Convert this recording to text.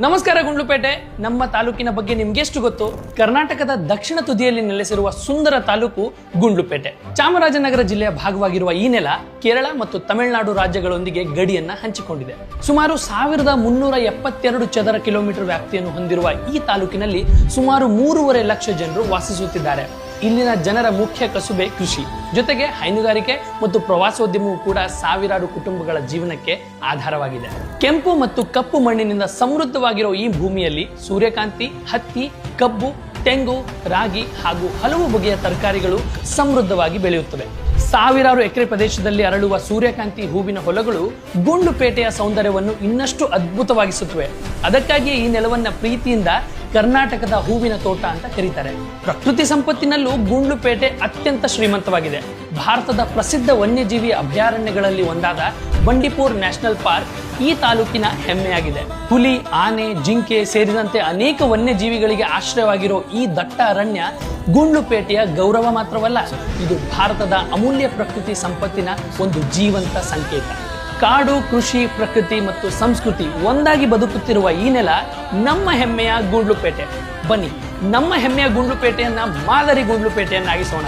ನಮಸ್ಕಾರ ಗುಂಡ್ಲುಪೇಟೆ. ನಮ್ಮ ತಾಲೂಕಿನ ಬಗ್ಗೆ ನಿಮ್ಗೆ ಎಷ್ಟು ಗೊತ್ತು? ಕರ್ನಾಟಕದ ದಕ್ಷಿಣ ತುದಿಯಲ್ಲಿ ನೆಲೆಸಿರುವ ಸುಂದರ ತಾಲೂಕು ಗುಂಡ್ಲುಪೇಟೆ. ಚಾಮರಾಜನಗರ ಜಿಲ್ಲೆಯ ಭಾಗವಾಗಿರುವ ಈ ನೆಲ ಕೇರಳ ಮತ್ತು ತಮಿಳುನಾಡು ರಾಜ್ಯಗಳೊಂದಿಗೆ ಗಡಿಯನ್ನ ಹಂಚಿಕೊಂಡಿದೆ. ಸುಮಾರು 1372 ಚದರ ಕಿಲೋಮೀಟರ್ ವ್ಯಾಪ್ತಿಯನ್ನು ಹೊಂದಿರುವ ಈ ತಾಲೂಕಿನಲ್ಲಿ ಸುಮಾರು 3.5 ಲಕ್ಷ ಜನರು ವಾಸಿಸುತ್ತಿದ್ದಾರೆ. ಇಲ್ಲಿನ ಜನರ ಮುಖ್ಯ ಕಸುಬೆ ಕೃಷಿ, ಜೊತೆಗೆ ಹೈನುಗಾರಿಕೆ ಮತ್ತು ಪ್ರವಾಸೋದ್ಯಮವು ಕೂಡ ಸಾವಿರಾರು ಕುಟುಂಬಗಳ ಜೀವನಕ್ಕೆ ಆಧಾರವಾಗಿದೆ. ಕೆಂಪು ಮತ್ತು ಕಪ್ಪು ಮಣ್ಣಿನಿಂದ ಸಮೃದ್ಧವಾಗಿರೋ ಈ ಭೂಮಿಯಲ್ಲಿ ಸೂರ್ಯಕಾಂತಿ, ಹತ್ತಿ, ಕಬ್ಬು, ತೆಂಗು, ರಾಗಿ ಹಾಗೂ ಹಲವು ಬಗೆಯ ತರಕಾರಿಗಳು ಸಮೃದ್ಧವಾಗಿ ಬೆಳೆಯುತ್ತವೆ. ಸಾವಿರಾರು ಎಕರೆ ಪ್ರದೇಶದಲ್ಲಿ ಅರಳುವ ಸೂರ್ಯಕಾಂತಿ ಹೂವಿನ ಹೊಲಗಳು ಗುಂಡ್ಲುಪೇಟೆಯ ಸೌಂದರ್ಯವನ್ನು ಇನ್ನಷ್ಟು ಅದ್ಭುತವಾಗಿಸುತ್ತವೆ. ಅದಕ್ಕಾಗಿಯೇ ಈ ನೆಲವನ್ನ ಪ್ರೀತಿಯಿಂದ ಕರ್ನಾಟಕದ ಹೂವಿನ ತೋಟ ಅಂತ ಕರೀತಾರೆ. ಪ್ರಕೃತಿ ಸಂಪತ್ತಿನಲ್ಲೂ ಗುಂಡ್ಲುಪೇಟೆ ಅತ್ಯಂತ ಶ್ರೀಮಂತವಾಗಿದೆ. ಭಾರತದ ಪ್ರಸಿದ್ಧ ವನ್ಯಜೀವಿ ಅಭಯಾರಣ್ಯಗಳಲ್ಲಿ ಒಂದಾದ ಬಂಡೀಪುರ್ ನ್ಯಾಷನಲ್ ಪಾರ್ಕ್ ಈ ತಾಲೂಕಿನ ಹೆಮ್ಮೆಯಾಗಿದೆ. ಹುಲಿ, ಆನೆ, ಜಿಂಕೆ ಸೇರಿದಂತೆ ಅನೇಕ ವನ್ಯಜೀವಿಗಳಿಗೆ ಆಶ್ರಯವಾಗಿರೋ ಈ ದಟ್ಟ ಅರಣ್ಯ ಗುಂಡ್ಲುಪೇಟೆಯ ಗೌರವ ಮಾತ್ರವಲ್ಲ, ಇದು ಭಾರತದ ಅಮೂಲ್ಯ ಪ್ರಕೃತಿ ಸಂಪತ್ತಿನ ಒಂದು ಜೀವಂತ ಸಂಕೇತ. ಕಾಡು, ಕೃಷಿ, ಪ್ರಕೃತಿ ಮತ್ತು ಸಂಸ್ಕೃತಿ ಒಂದಾಗಿ ಬದುಕುತ್ತಿರುವ ಈ ನೆಲ ನಮ್ಮ ಹೆಮ್ಮೆಯ ಗುಂಡ್ಲುಪೇಟೆ. ಬನ್ನಿ, ನಮ್ಮ ಹೆಮ್ಮೆಯ ಗುಂಡ್ಲುಪೇಟೆಯನ್ನ ಮಾದರಿ ಗುಂಡ್ಲುಪೇಟೆಯನ್ನಾಗಿಸೋಣ.